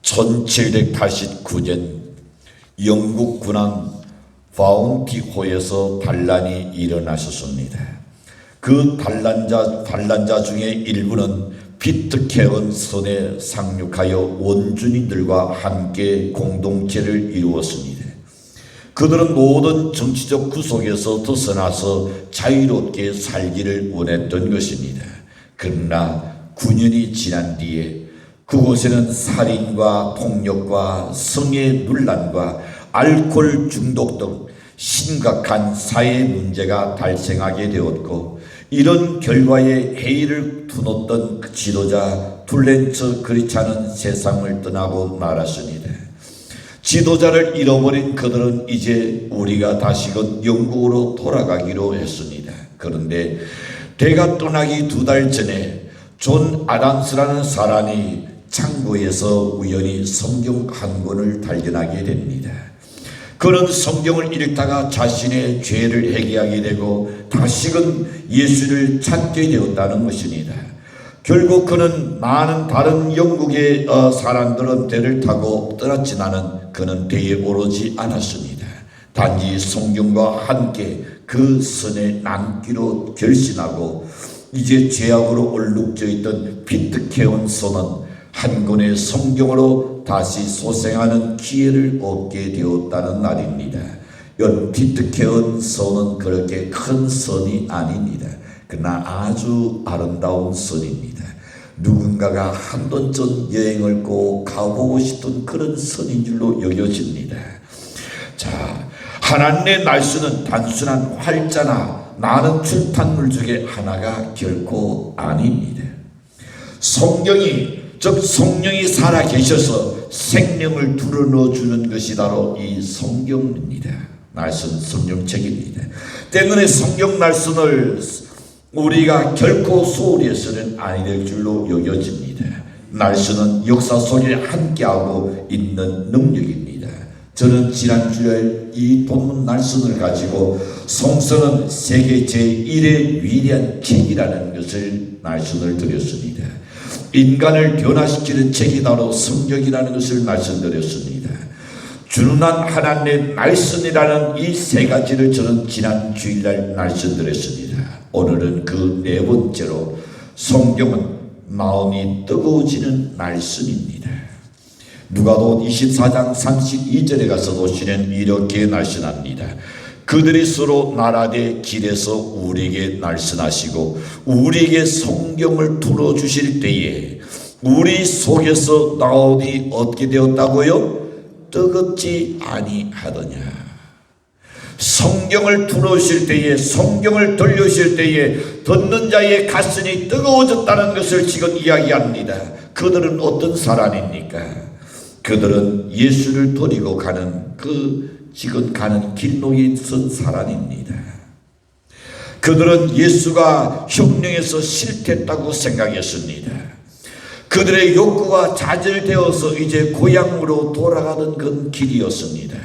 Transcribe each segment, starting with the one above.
1789년 영국 군함 바운티호에서 반란이 일어났었습니다. 그 반란자 중에 일부는 피트케언 선에 상륙하여 원주민들과 함께 공동체를 이루었습니다. 그들은 모든 정치적 구속에서 벗어나서 자유롭게 살기를 원했던 것입니다. 그러나 9년이 지난 뒤에 그곳에는 살인과 폭력과 성의 논란과 알코올 중독 등 심각한 사회 문제가 발생하게 되었고, 이런 결과에 회의를 두었던 지도자 플랜처 그리차는 세상을 떠나고 말았습니다. 지도자를 잃어버린 그들은 이제 우리가 다시금 영국으로 돌아가기로 했습니다. 그런데 대가 떠나기 2달 전에 존 아담스라는 사람이 창고에서 우연히 성경 한 권을 발견하게 됩니다. 그는 성경을 읽다가 자신의 죄를 회개하게 되고 다시금 예수를 찾게 되었다는 것입니다. 결국 그는 많은 다른 영국의 사람들은 배를 타고 떠났지만은 그는 배에 오르지 않았습니다. 단지 성경과 함께 그 선에 남기로 결심하고 이제 죄악으로 얼룩져 있던 피트케온 선은 한 권의 성경으로 다시 소생하는 기회를 얻게 되었다는 말입니다. 여러분, 피트케온 선은 그렇게 큰 선이 아닙니다. 그러나 아주 아름다운 선입니다. 누군가가 한 번쯤 여행을 꼭 가보고 싶은 그런 선인 줄로 여겨집니다. 자, 하나님의 말씀은 단순한 활자나 많은 출판물 중에 하나가 결코 아닙니다. 성경이, 즉 성령이 살아 계셔서 생명을 불어넣어 주는 것이 바로 이 성경입니다. 말씀, 성경책입니다. 때문에 성경 말씀을 우리가 결코 소홀히 해서는 아니 될 줄로 여겨집니다. 말씀은 역사 속에 함께하고 있는 능력입니다. 저는 지난주에 이 본문 말씀을 가지고 성서는 세계 제1의 위대한 책이라는 것을 말씀을 드렸습니다. 인간을 변화시키는 책이 바로 성경이라는 것을 말씀드렸습니다. 준훈한 하나님의 말씀이라는 이 3가지를 저는 지난 주일날 말씀드렸습니다. 오늘은 그 4번째로 성경은 마음이 뜨거워지는 말씀입니다. 누가복음 24장 32절에 가서 보시면 이렇게 말씀합니다. 그들이 서로 말하되 길에서 우리에게 말씀하시고 우리에게 성경을 풀어주실 때에 우리 속에서 나오니 어떻게 되었다고요? 뜨겁지 아니하더냐. 성경을 풀어주실 때에, 성경을 들려주실 때에 듣는 자의 가슴이 뜨거워졌다는 것을 지금 이야기합니다. 그들은 어떤 사람입니까? 그들은 예수를 데리고 가는 지금 가는 길목에 선 사람입니다. 그들은 예수가 혁명에서 실패했다고 생각했습니다. 그들의 욕구가 좌절되어서 이제 고향으로 돌아가는 그 길이었습니다.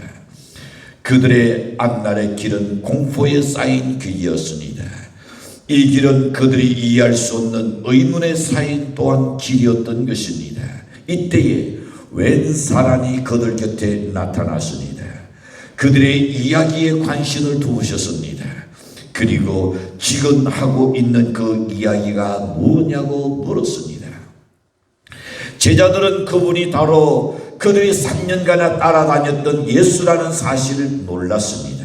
그들의 앞날의 길은 공포에 쌓인 길이었습니다. 이 길은 그들이 이해할 수 없는 의문에 쌓인 또한 길이었던 것입니다. 이때에 웬 사람이 그들 곁에 나타났습니다. 그들의 이야기에 관심을 두으셨습니다. 그리고 지금 하고 있는 그 이야기가 뭐냐고 물었습니다. 제자들은 그분이 바로 그들이 3년간 따라다녔던 예수라는 사실을 몰랐습니다.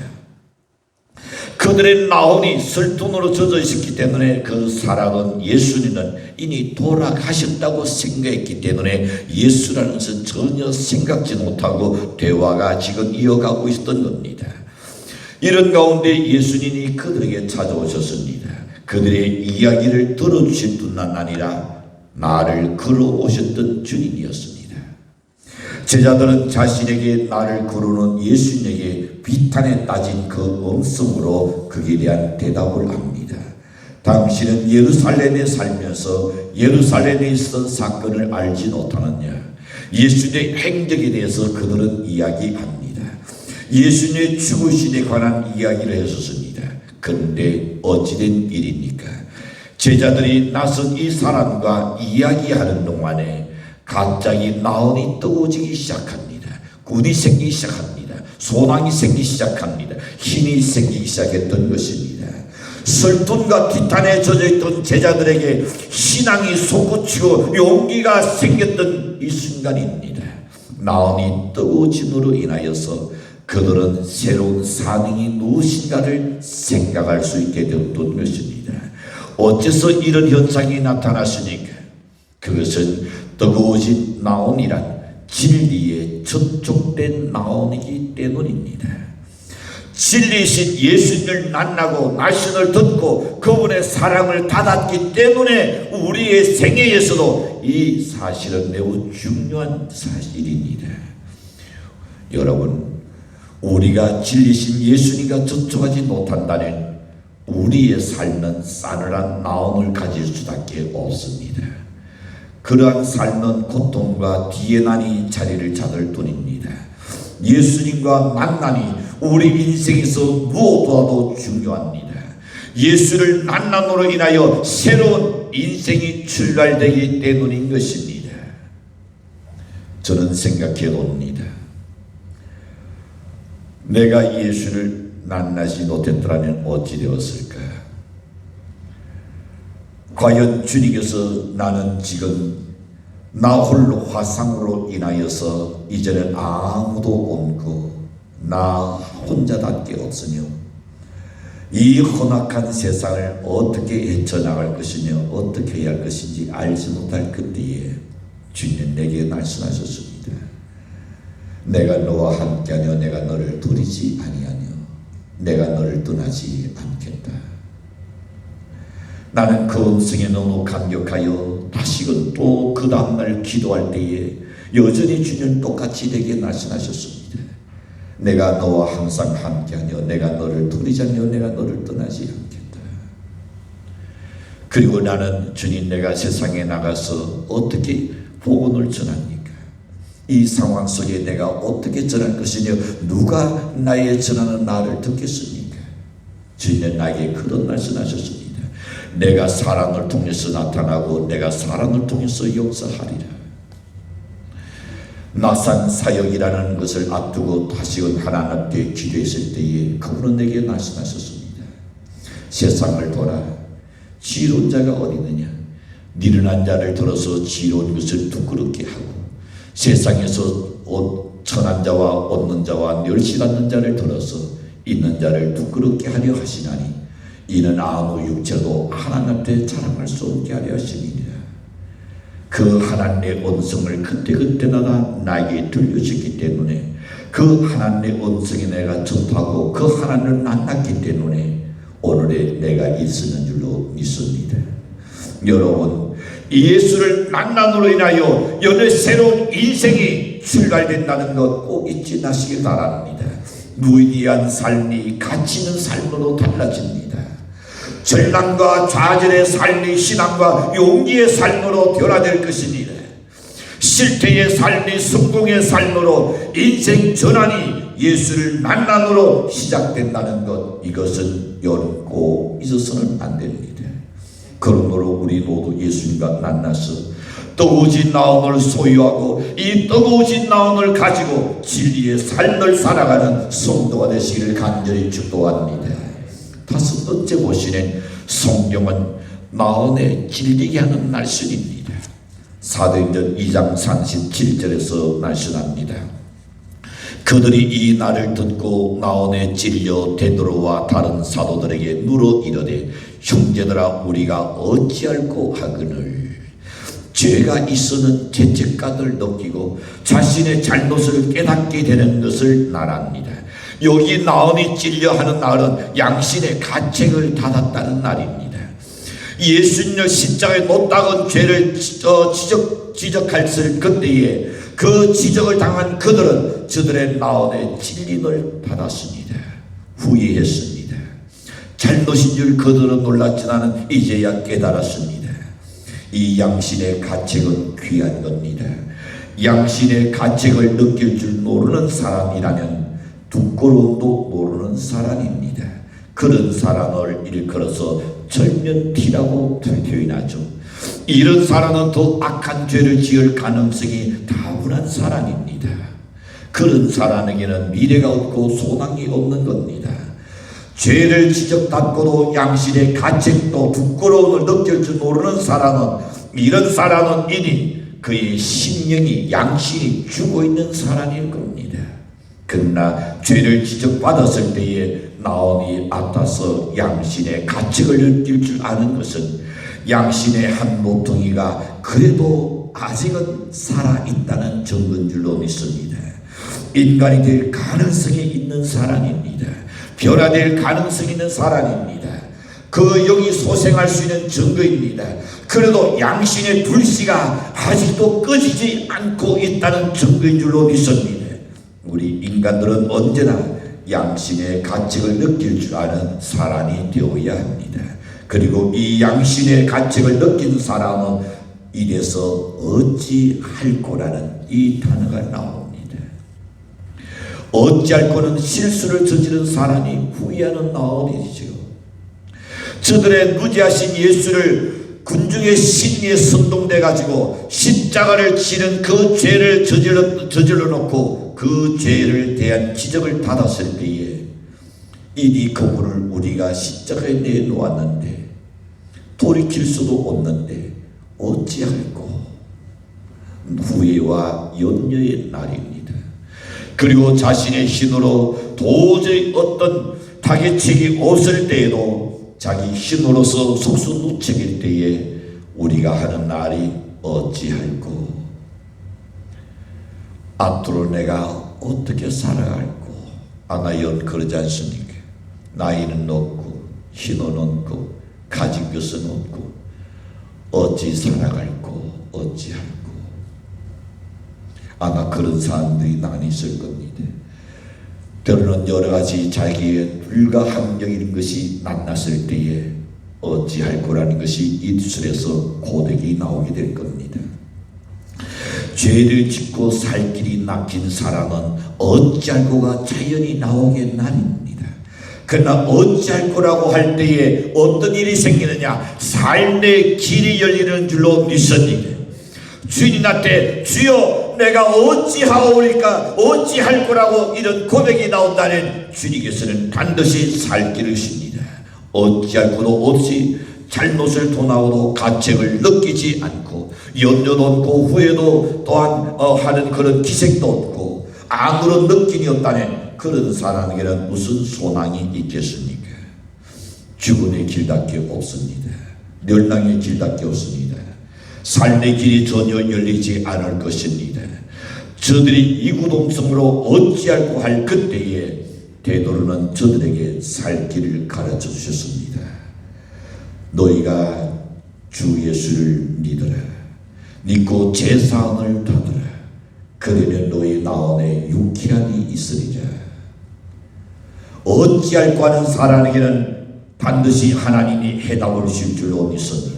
그들의 나온이 설tun으로 젖어 있었기 때문에 그 사람은 예수님은 이미 돌아가셨다고 생각했기 때문에 예수라는 것은 전혀 생각지 못하고 대화가 지금 이어가고 있었던 겁니다. 이런 가운데 예수님이 그들에게 찾아오셨습니다. 그들의 이야기를 들어주실 뿐만 아니라 나를 걸어오셨던 주님이었습니다. 제자들은 자신에게 나를 거르는 예수님에게 비탄에 따진 그 음성으로 그에 대한 대답을 합니다. 당신은 예루살렘에 살면서 예루살렘에 있었던 사건을 알지 못하느냐? 예수님의 행적에 대해서 그들은 이야기합니다. 예수님의 죽으심에 관한 이야기를 했었습니다. 그런데 어찌된 일입니까? 제자들이 나선 이 사람과 이야기하는 동안에 갑자기 나온이 뜨거워지기 시작합니다. 군이 생기기 시작합니다. 소망이 생기기 시작합니다. 힘이 생기기 시작했던 것입니다. 설돈과 비탄에 젖어있던 제자들에게 신앙이 솟구치고 용기가 생겼던 이 순간입니다. 나온이 뜨거워짐으로 인하여서 그들은 새로운 사명이 무엇인가를 생각할 수 있게 되었던 것입니다. 어째서 이런 현상이 나타났으니까? 그것은 뜨거워진 나온이란 진리에 접촉된 나온이기 때문입니다. 진리이신 예수님을 만나고 말씀을 듣고 그분의 사랑을 받았기 때문에 우리의 생애에서도 이 사실은 매우 중요한 사실입니다. 여러분, 우리가 진리신 예수님과 접촉하지 못한다면 우리의 삶은 싸늘한 나옴을 가질 수밖에 없습니다. 그러한 삶은 고통과 비난이 자리를 잡을 뿐입니다. 예수님과 만남이 우리 인생에서 무엇보다도 중요합니다. 예수를 만남으로 인하여 새로운 인생이 출발되기 때문인 것입니다. 저는 생각해 봅니다. 내가 예수를 만나지 못했더라면 어찌 되었을까? 과연 주님께서 나는 지금 나 홀로 화상으로 인하여서 이제는 아무도 없고 나 혼자밖에 없으며 이 혼악한 세상을 어떻게 헤쳐나갈 것이며 어떻게 해야 할 것인지 알지 못할 그때에 주님 내게 말씀하셨습니다. 내가 너와 함께하며 내가 너를 버리지 아니하며 내가 너를 떠나지 않겠다. 나는 그 음성에 너무 감격하여 다시금 또 그 다음날 기도할 때에 여전히 주님 똑같이 내게 말씀하셨습니다. 내가 너와 항상 함께하며 내가 너를 버리지 않으며 내가 너를 떠나지 않겠다. 그리고 나는 주님 내가 세상에 나가서 어떻게 복음을 전합니까? 이 상황 속에 내가 어떻게 전할 것이며 누가 나의 전하는 나를 듣겠습니까? 주님은 나에게 그런 말씀하셨습니다. 내가 사람을 통해서 나타나고 내가 사람을 통해서 역사하리라. 나산 사역이라는 것을 앞두고 다시금 하나님 앞에 기도했을 때에 그분은 내게 말씀하셨습니다. 세상을 보라. 지혜로운 자가 어디 있느냐? 미련한 자를 들어서 지혜로운 것을 부끄럽게 하고 세상에서 천한 자와 없는 자와 멸시받는 자를 들어서 있는 자를 부끄럽게 하려 하시나니 이는 아무 육체도 하나님 앞에 자랑할 수 없게 하려 하시니라. 그 하나님의 언성을 그때그때마다 나에게 들려주기 때문에 그 하나님의 언성에 내가 접하고 그 하나님을 만났기 때문에 오늘의 내가 있었는 줄로 믿습니다. 여러분, 예수를 만남으로 인하여 여러 새로운 인생이 출발된다는 것 꼭 잊지 마시기 바랍니다. 무의미한 삶이 가치 있는 삶으로 달라집니다. 절망과 좌절의 삶이 신앙과 용기의 삶으로 변화될 것입니다. 실패의 삶이 성공의 삶으로 인생 전환이 예수를 만남으로 시작된다는 것, 이것은 꼭 잊어서는 안 됩니다. 그러므로 우리 모두 예수님과 만나서 뜨거워진 나옴을 소유하고 이 뜨거워진 나옴을 가지고 진리의 삶을 살아가는 성도가 되시기를 간절히 축도합니다. 다섯 번째 보시는 성경은 나온에 질리게 하는 말씀입니다. 사도행전 2장 37절에서 말씀합니다. 그들이 이 말을 듣고 나온에 찔려 베드로와 다른 사도들에게 물어 이르되 형제들아 우리가 어찌할꼬 하거늘. 죄가 있어는 죄책감을 느끼고 자신의 잘못을 깨닫게 되는 것을 말합니다. 여기 나온이 찔려 하는 날은 양심의 가책을 받았다는 날입니다. 예수님을 십자가에 못 박은 죄를 지적할 그때에 그 지적을 당한 그들은 저들의 나온의 찔림을 받았습니다. 후회했습니다. 잘못인 줄 그들은 놀랐지만 이제야 깨달았습니다. 이 양심의 가책은 귀한 겁니다. 양심의 가책을 느낄 줄 모르는 사람이라면 부끄러움도 모르는 사람입니다. 그런 사람을 일컬어서 절면피라고 표현하죠. 이런 사람은 더 악한 죄를 지을 가능성이 다분한 사람입니다. 그런 사람에게는 미래가 없고 소망이 없는 겁니다. 죄를 지적받고도 양심의 가책도 부끄러움을 느낄 줄 모르는 사람은, 이런 사람은 이미 그의 심령이 양심이 죽어 있는 사람일 겁니다. 그러나 죄를 지적받았을 때에 마음이 아파서 양심의 가책을 느낄 줄 아는 것은 양심의 한 모퉁이가 그래도 아직은 살아있다는 증거인 줄로 믿습니다. 인간이 될 가능성이 있는 사람입니다. 변화될 가능성이 있는 사람입니다. 그 영이 소생할 수 있는 증거입니다. 그래도 양심의 불씨가 아직도 꺼지지 않고 있다는 증거인 줄로 믿습니다. 우리 인간들은 언제나 양심의 가책을 느낄 줄 아는 사람이 되어야 합니다. 그리고 이 양심의 가책을 느낀 사람은 이래서 어찌할 거라는 이 단어가 나옵니다. 어찌할 거는 실수를 저지른 사람이 후회하는 마음이죠. 저들의 무지하신 예수를 군중의 심리에 선동돼 가지고 십자가를 치는 그 죄를 저질러 놓고 그 죄를 대한 기적을 받았을 때에 이 거부를 우리가 십자가에 내놓았는데 돌이킬 수도 없는데 어찌할꼬 후회와 염려의 날입니다. 그리고 자신의 힘으로 도저히 어떤 타겟책이 없을 때에도 자기 힘으로서 속수무책일 때에 우리가 하는 말이 어찌할꼬, 앞으로 내가 어떻게 살아갈꼬. 아나연 그러지 않습니까? 나이는 없고 힘은 없고 가진 것은 없고 어찌 살아갈꼬, 어찌할꼬. 아마 그런 사람들이 많이 있을 겁니다. 때로는 여러 가지 자기의 불가항력인 것이 만났을 때에 어찌할꼬라는 것이 입술에서 고백이 나오게 될 겁니다. 죄를 짓고 살 길이 막힌 사람은 어찌할꼬가 자연히 나오게 나뉩니다. 그러나 어찌할꼬라고 할 때에 어떤 일이 생기느냐, 삶의 길이 열리는 줄로 믿습니다. 주님한테 주여 내가 어찌하오리까, 어찌할 거라고 이런 고백이 나온다는 주님께서는 반드시 살 길을 주십니다. 어찌할 것도 없이 잘못을 도나오도 가책을 느끼지 않고 염려도 없고 후회도 또한 하는 그런 기색도 없고 아무런 느낌이 없다는 그런 사람에게는 무슨 소망이 있겠습니까? 죽음의 길밖에 없습니다. 멸망의 길밖에 없습니다. 삶의 길이 전혀 열리지 않을 것입니다. 저들이 이구동성으로 어찌할꼬 할 그때에 베드로는 저들에게 살 길을 가르쳐 주셨습니다. 너희가 주 예수를 믿어라. 믿고 제사함을 받으라. 그러면 너희 나원에 유쾌함이 있으리라. 어찌할꼬 하는 사람에게는 반드시 하나님이 해답을 주실 줄로 믿습니다.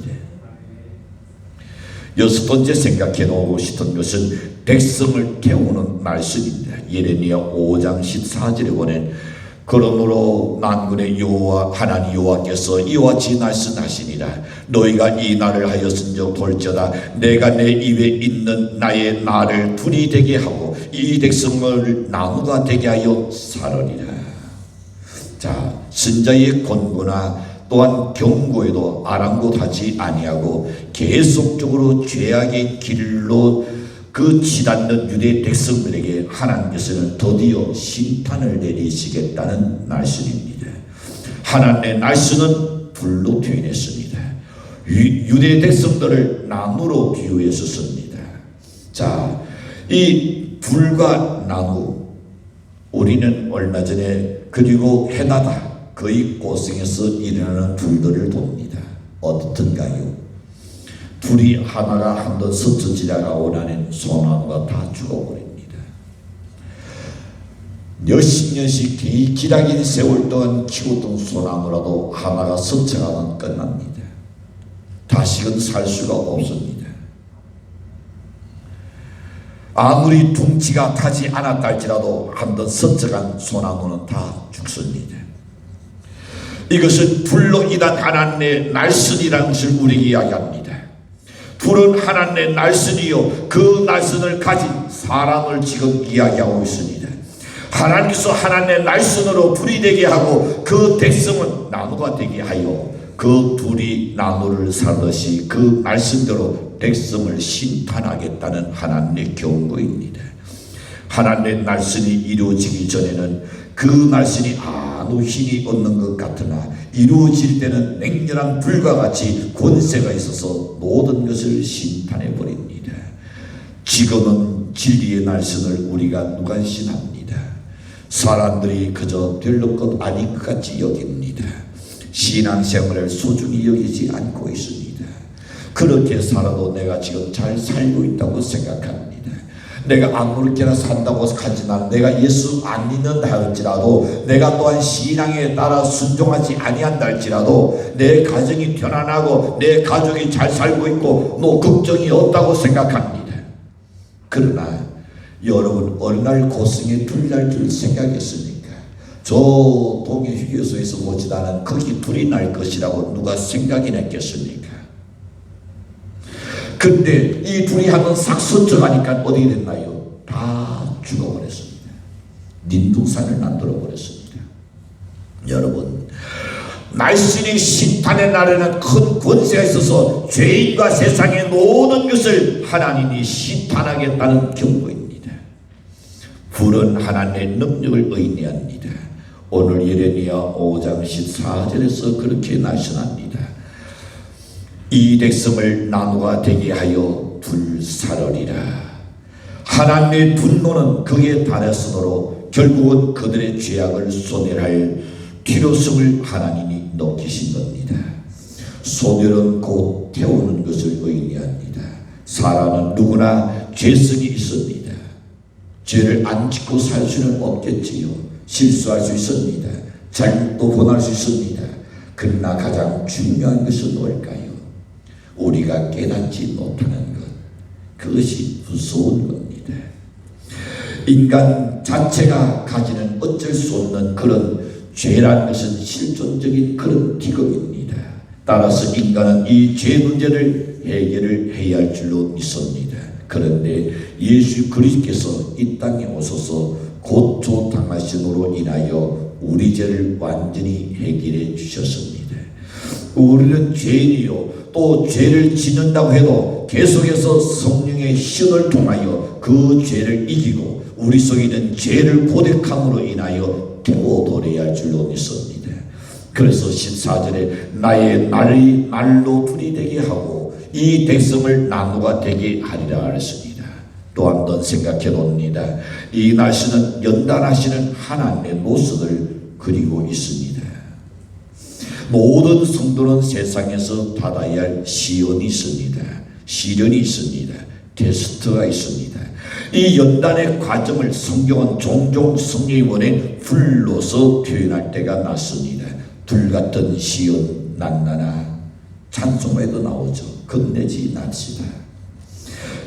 여섯 번째 생각해 놓고 싶은 것은 백성을 태우는 말씀입니다. 예레미야 5장 14절에 보면 그러므로 만군의 여호와 하나님 여호와께서 이와 같이 말씀하시니라. 너희가 이 날을 하였은즉 볼지어다 내가 내 입에 있는 나의 말을 불이 되게 하고 이 백성을 나무가 되게 하여 사르리라. 자, 선자의 권고나 또한 경고에도 아랑곳하지 아니하고 계속적으로 죄악의 길로 그 치닫는 유대 백성들에게 하나님께서는 드디어 심판을 내리시겠다는 말씀입니다. 하나님의 말씀은 불로 표현했습니다. 유대 백성들을 나무로 비유했었습니다. 자, 이 불과 나무, 우리는 얼마 전에 그리고 해나다 거의 고생해서 일어나는 불들을 봅니다. 어떻든가요? 불이 하나가 한번 스쳐 지나가고 나면 소나무가 다 죽어버립니다. 몇십 년씩 기나긴 세월 동안 키웠던 소나무라도 하나가 스쳐가면 끝납니다. 다시는 살 수가 없습니다. 아무리 둥치가 타지 않았다 할지라도 한번 스쳐간 소나무는 다 죽습니다. 이것은 불로 인한 하나님의 날선이라는 것을 우리에게 이야기합니다. 불은 하나님의 날선이요 그 날선을 가진 사람을 지금 이야기하고 있습니다. 하나님께서 하나님의 날선으로 불이 되게 하고 그 백성은 나무가 되게 하여 그 둘이 나무를 사듯이 그 말씀대로 백성을 심판하겠다는 하나님의 경고입니다. 하나님의 날선이 이루어지기 전에는 그 날선이 아무 힘이 없는 것 같으나 이루어질 때는 맹렬한 불과 같이 권세가 있어서 모든 것을 심판해 버립니다. 지금은 진리의 날선을 우리가 누간신합니다. 사람들이 그저 별로 것 아닌 것 같이 여깁니다. 신앙생활을 소중히 여기지 않고 있습니다. 그렇게 살아도 내가 지금 잘 살고 있다고 생각합니다. 내가 아무렇게나 산다고 하지만 내가 예수 안 믿는다 할지라도 내가 또한 신앙에 따라 순종하지 아니한다 할지라도 내 가정이 편안하고 내 가족이 잘 살고 있고 뭐 걱정이 없다고 생각합니다. 그러나 여러분 어느 날 고성에 불이 날 줄 생각했습니까? 저 동해 휴게소에서 보지다는 거기 불이 날 것이라고 누가 생각이나 했겠습니까? 근데 이 불이 한번 싹 선져가니까 어떻게 됐나요? 다 죽어버렸습니다. nin둥산을 만들어버렸습니다. 여러분 날씬히 심판의 날에는 큰 권세가 있어서 죄인과 세상의 모든 것을 하나님이 심판하겠다는 경고입니다. 불은 하나님의 능력을 의미합니다. 오늘 예레미야 5장 14절에서 그렇게 말씀합니다. 이 백성을 나무가 되게 하여 불사르리라. 하나님의 분노는 그에 달했으므로 결국은 그들의 죄악을 소멸할 필요성을 하나님이 느끼신 겁니다. 소멸은 곧 태우는 것을 의미합니다. 사람은 누구나 죄성이 있습니다. 죄를 안 짓고 살 수는 없겠지요. 실수할 수 있습니다. 잘못도 범할 수 있습니다. 그러나 가장 중요한 것은 뭘까요? 우리가 깨닫지 못하는 것, 그것이 무서운 겁니다. 인간 자체가 가지는 어쩔 수 없는 그런 죄라는 것은 실존적인 그런 직업입니다. 따라서 인간은 이 죄 문제를 해결을 해야 할 줄로 믿습니다. 그런데 예수 그리스도께서 이 땅에 오셔서 고초 당하심으로 인하여 우리 죄를 완전히 해결해 주셨습니다. 우리는 죄인이요 또 죄를 짓는다고 해도 계속해서 성령의 힘을 통하여 그 죄를 이기고 우리 속에 있는 죄를 고백함으로 인하여 도도해야 할 줄로 믿습니다. 그래서 14절에 나의 날이 날로 불이 되게 하고 이 백성을 나무가 되게 하리라 했습니다. 또 한 번 생각해 봅니다. 이 날씨는 연단하시는 하나님의 모습을 그리고 있습니다. 모든 성도는 세상에서 받아야 할 시련이 있습니다. 시련이 있습니다. 테스트가 있습니다. 이 연단의 과정을 성경은 종종 성령이 보낸 불로서 표현할 때가 났습니다. 불같은 시련 난나나 찬송에도 나오죠. 겁내지 맙시다.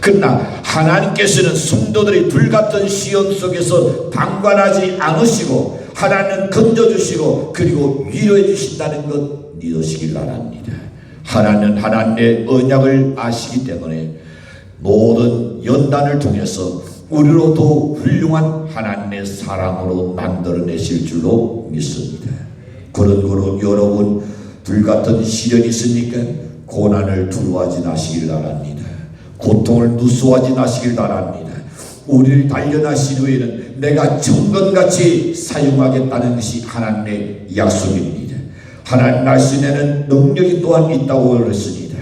그러나 하나님께서는 성도들이 불같은 시련 속에서 방관하지 않으시고 하나님은 건져주시고 그리고 위로해 주신다는 것 믿으시길 바랍니다. 하나님은 하나님의 언약을 아시기 때문에 모든 연단을 통해서 우리로 더 훌륭한 하나님의 사랑으로 만들어내실 줄로 믿습니다. 그런 거로 여러분 불같은 시련이 있으니까 고난을 두려워하지 마시길 바랍니다. 고통을 누수하지 마시길 바랍니다. 우리를 단련하신 후에는 내가 정건같이 사용하겠다는 것이 하나님의 약속입니다. 하나님 말씀에는 능력이 또한 있다고 그랬습니다.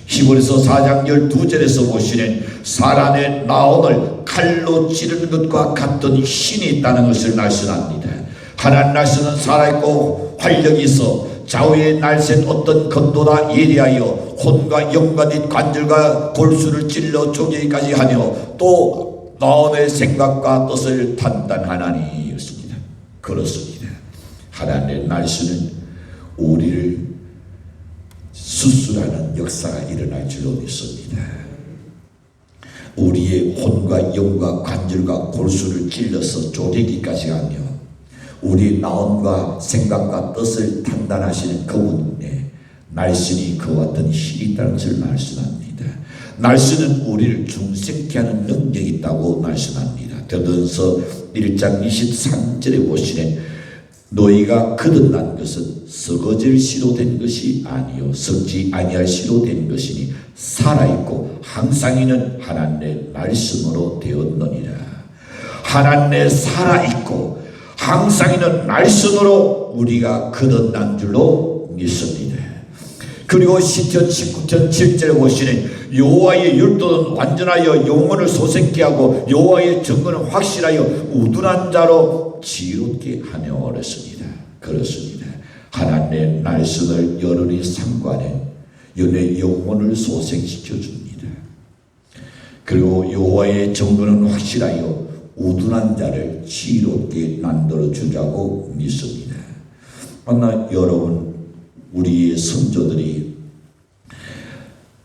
히브리서 4장 12절에서 보시는 사람의 나옴을 칼로 찌르는 것과 같은 신이 있다는 것을 말씀합니다. 하나님 말씀은 살아있고 활력이 있어 좌우의 날쌘 어떤 건도나 예리하여 혼과 영과 및 관절과 골수를 찔러 쪼개기까지 하며 또 마음의 생각과 뜻을 판단하나니였습니다. 그렇습니다. 하나님의 말씀은 우리를 수술하는 역사가 일어날 줄로 믿습니다. 우리의 혼과 영과 관절과 골수를 찔러서 쪼개기까지 하며 우리 마음과 생각과 뜻을 판단하시는 그분의 말씀이 그와 같은 힘이 있다는 것을 말씀합니다. 날씨는 우리를 중생케 하는 능력이 있다고 말씀합니다. 디도전서 1장 23절에 보시면 너희가 거듭난 것은 썩어질 씨로 된 것이 아니요 썩지 아니할 씨로 된 것이니 살아있고 항상 있는 하나님의 말씀으로 되었느니라. 하나님의 살아있고 항상 있는 말씀으로 우리가 거듭난 줄로 믿습니다. 그리고 시편 19편 7절에 보시는 여호와의 율도는 완전하여 영혼을 소생케 하고 여호와의 증거는 확실하여 우둔한 자로 지롭게 하며 그랬습니다. 그렇습니다. 하나님의 말씀을 여러분이 상관해 연의 영혼을 소생시켜 줍니다. 그리고 여호와의 증거는 확실하여 우둔한 자를 지롭게 만들어 주자고 믿습니다. 만나 여러분, 우리의 선조들이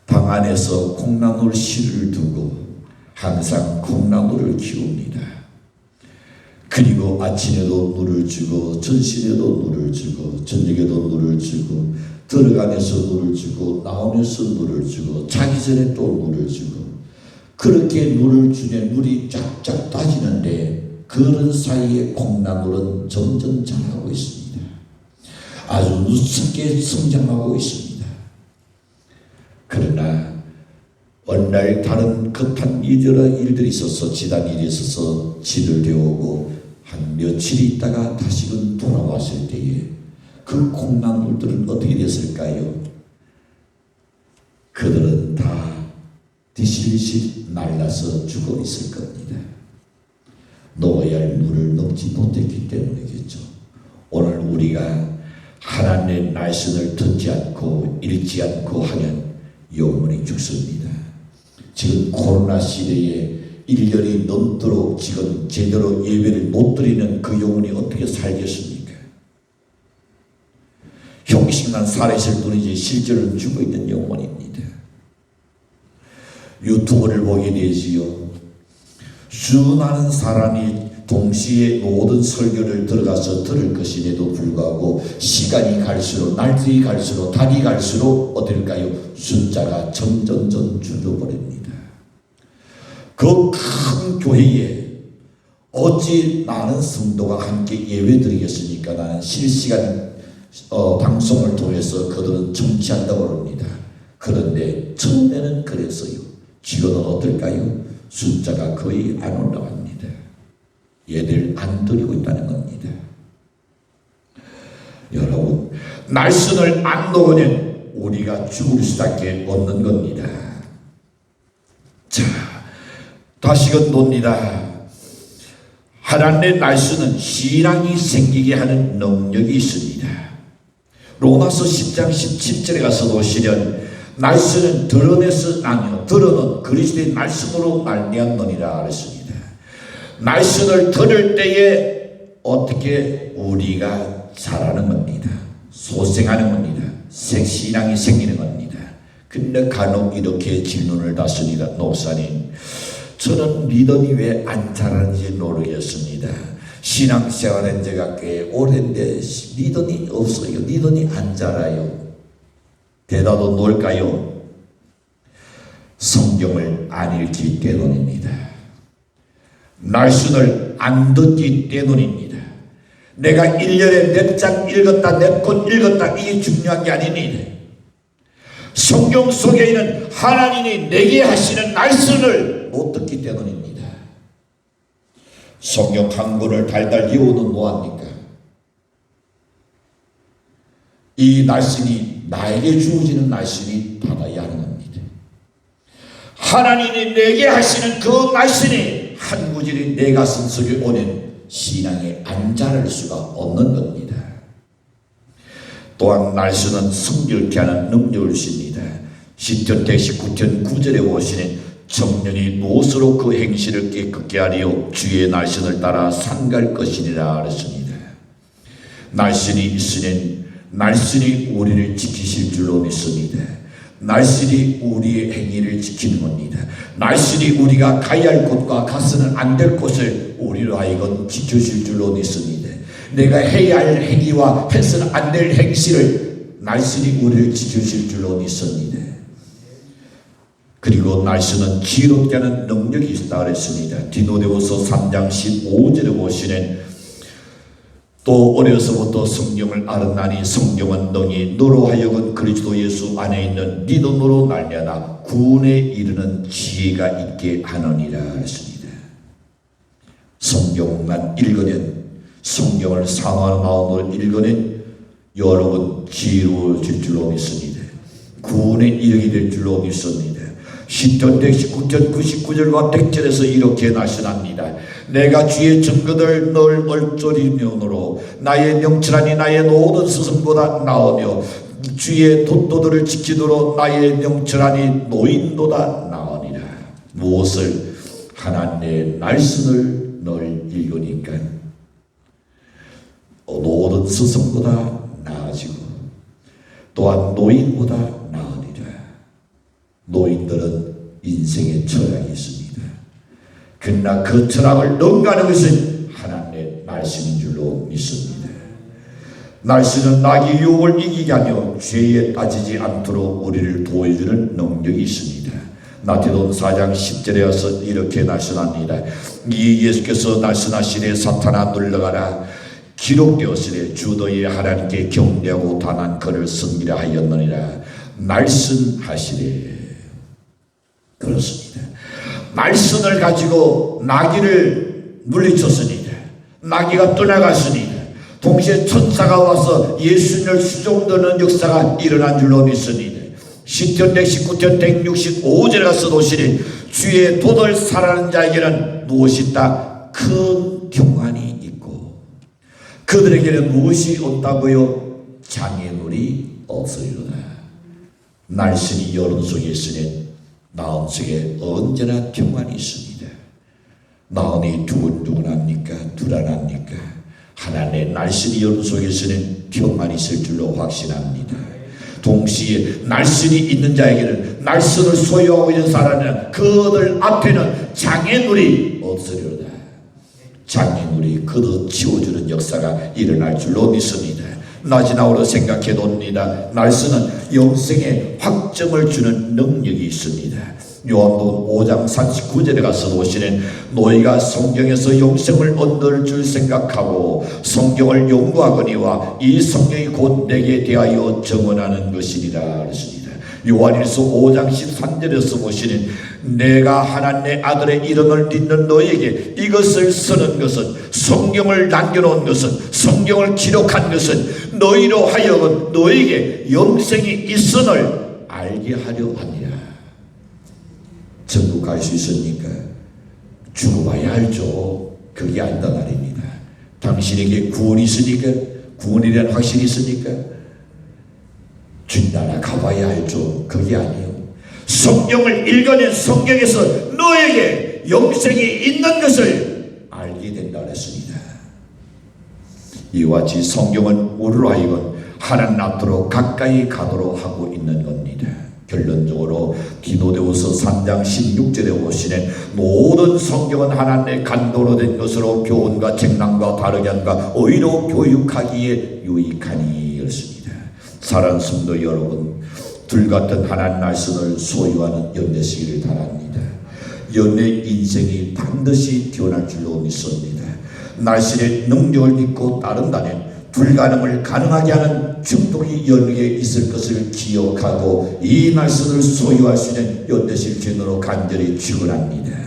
방 안에서 콩나물 씨를 두고 항상 콩나물을 키웁니다. 그리고 아침에도 물을 주고 전신에도 물을 주고 저녁에도 물을 주고 들어가면서 물을 주고 나오면서 물을 주고 자기 전에 또 물을 주고 그렇게 물을 주면 물이 쫙쫙 따지는데 그런 사이에 콩나물은 점점 자라고 있습니다. 아주 우습게 성장하고 있습니다. 그러나 어느 날 다른 급한 일들이 있어서 지단 일이 있어서 집을 데우고 한 며칠 있다가 다시금 돌아왔을 때에 그 콩나물들은 어떻게 됐을까요? 그들은 다 디실실 날라서 죽어 있을 겁니다. 넣어야 할 물을 넣지 못했기 때문이겠죠. 오늘 우리가 하나님의 말씀을 듣지 않고 읽지 않고 하면 영혼이 죽습니다. 지금 코로나 시대에 1년이 넘도록 지금 제대로 예배를 못 드리는 그 영혼이 어떻게 살겠습니까? 형식만 살아있을 뿐이지 실제로 죽어 있는 영혼입니다. 유튜브를 보게 되지요. 수많은 사람이 동시에 모든 설교를 들어가서 들을 것임에도 불구하고 시간이 갈수록 날들이 갈수록 달이 갈수록 어떨까요? 숫자가 점점점 줄어버립니다. 그 큰 교회에 어찌 많은 성도가 함께 예배 드리겠습니까? 나는 실시간 방송을 통해서 그들은 청취한다고 합니다. 그런데 처음에는 그랬어요. 지금은 어떨까요? 숫자가 거의 안 올라갑니다. 얘들 안 드리고 있다는 겁니다. 여러분, 말씀을 안 놓으면 우리가 죽을 수밖에 없는 겁니다. 자, 다시금 놉니다. 하나님의 말씀은 신앙이 생기게 하는 능력이 있습니다. 로마서 10장 17절에 가서 보시면 말씀은 드러내서 아니요 드러는 그리스도의 말씀으로 말미암느니라 그랬습니다. 말씀을 들을 때에 어떻게 우리가 자라는 겁니다. 소생하는 겁니다. 신앙이 생기는 겁니다. 근데 간혹 이렇게 질문을 받습니다. 목사님, 저는 믿음이 왜 안 자라는지 모르겠습니다. 신앙생활한 지가 꽤 오랜데 믿음이 없어요. 믿음이 안 자라요. 대답은 뭘까요? 성경을 안 읽기 때문입니다. 말씀을 안 듣기 때문입니다. 내가 1년에 몇 장 읽었다 몇 권 읽었다 이게 중요한 게 아닙니다. 성경 속에 있는 하나님이 내게 하시는 말씀을 못 듣기 때문입니다. 성경 한 권을 달달 외우는 뭐합니까? 이 말씀이 나에게 주어지는 말씀이 받아야 하는 겁니다. 하나님이 내게 하시는 그 말씀이 한 구절이 내 가슴 속에 오는 신앙에 안 자랄 수가 없는 겁니다. 또한 말씀은 성결케 하는 능력을 주십니다. 시편 119편 9절에 보시는 청년이 무엇으로 그 행실을 깨끗게 하리요 주의 날씬을 따라 상갈 것이니라 그랬습니다. 날씬이 있으면 날씬이 우리를 지키실 줄로 믿습니다. 날씬이 우리의 행위를 지키는 겁니다. 날씬이 우리가 가야 할 곳과 가서는 안 될 곳을 우리로 하여금 지켜줄 줄로 믿습니다. 내가 해야 할 행위와 해서는 안 될 행실을 날씬이 우리를 지켜줄 줄로 믿습니다. 그리고 날씨는 지혜롭게 하는 능력이 있다 그랬습니다. 디모데후서 3장 15절에 보시는 또 어려서부터 성경을 알았나니 성경은 능히 너로 하여금 그리스도 예수 안에 있는 믿음으로 말미암아 구원에 이르는 지혜가 있게 하느니라 했습니다. 성경만 읽으면, 성경을 상한 마음으로 읽으면 여러분 지혜로워질 줄로 믿습니다. 구원에 이르게 될 줄로 믿습니다. 시편 119편 99절과 100절에서 이렇게 나시납니다. 내가 주의 증거들 널 얼조리면으로 나의 명철하니 나의 모든 스승보다 나으며 주의 돛도들을 지키도록 나의 명철하니 노인보다 나으니라. 무엇을? 하나님의 말씀을 널 읽으니까 모든 스승보다 나아지고 또한 노인보다 나으니라. 노인들은 인생의 철학이 있습니다. 그러나 그 철학을 능가하는 것은 하나님의 말씀인 줄로 믿습니다. 말씀은 나의 유혹을 이기게 하며 죄에 빠지지 않도록 우리를 도와주는 능력이 있습니다. 마태복음 4장 10절에 와서 이렇게 말씀합니다. 이 예수께서 말씀하시되 사탄아 물러가라. 기록되었으되 주 너희 하나님께 경배하고 단한 그를 섬기라 하였느니라. 말씀하시되. 그렇습니다. 말씀을 가지고 나귀를 물리쳤습니다. 나귀가 떠나갔습니다. 동시에 천사가 와서 예수님을 수종드는 역사가 일어난 줄로 믿습니다. 시편 119편 165절에 가서 보시니 주의 도를 살아가는 자에게는 무엇이 있다? 큰 평안이 있고 그들에게는 무엇이 없다고요? 장애물이 없으리로다. 날씬이 여름 속에 있으니 마음속에 언제나 평안이 있습니다. 마음이 두근두근합니까? 불안합니까? 하나님의 날씬이 여름 속에 있으니 평안이 있을 줄로 확신합니다. 동시에 날씬이 있는 자에게는 날씬을 소유하고 있는 사람은 그들 앞에는 장애물이 없으리로다. 장애물이 그도 지워주는 역사가 일어날 줄로 믿습니다. 나지나오로 생각해 봅니다. 날씬은 영생의 확정을 주는 능력이 있습니다. 요한복음 5장 39절에 가서 보시는 너희가 성경에서 영생을 얻을 줄 생각하고 성경을 연구하거니와 이 성경이 곧 내게 대하여 증언하는 것이니라 그랬습니다. 요한일서 5장 13절에서 보시는 내가 하나님의 아들의 이름을 믿는 너에게 이것을 쓰는 것은 성경을 남겨놓은 것은 성경을 기록한 것은 너희로 하여금 너에게 영생이 있음을 알게 하려 하니라. 천국 갈 수 있습니까? 죽어봐야 알죠. 그게 아니다 말입니다. 당신에게 구원이 있으니까, 구원이라는 확신이 있으니까 주나라 가봐야 알죠. 그게 아니에요. 성경을 읽어낸 성경에서 너에게 영생이 있는 것을 알게 된다 그랬습니다. 이와 같이 성경은 우리로 하여금 하나님 앞으로 가까이 가도록 하고 있는 겁니다. 결론적으로 디모데후서 3장 16절에 보시는 모든 성경은 하나님의 간도로 된 것으로 교훈과 책망과 바르게 함과 의로 교육하기에 유익하니 그렇습니다. 사랑하는 성도 여러분, 불같은 하나님 말씀을 소유하는 연대시기를 바랍니다. 연대 인생이 반드시 태어날 줄로 믿습니다. 날씬의 능력을 믿고 따른다면 불가능을 가능하게 하는 축복이 연계에 있을 것을 기억하고 이 말씀을 소유할 수 있는 연대실 진으로 간절히 축원합니다.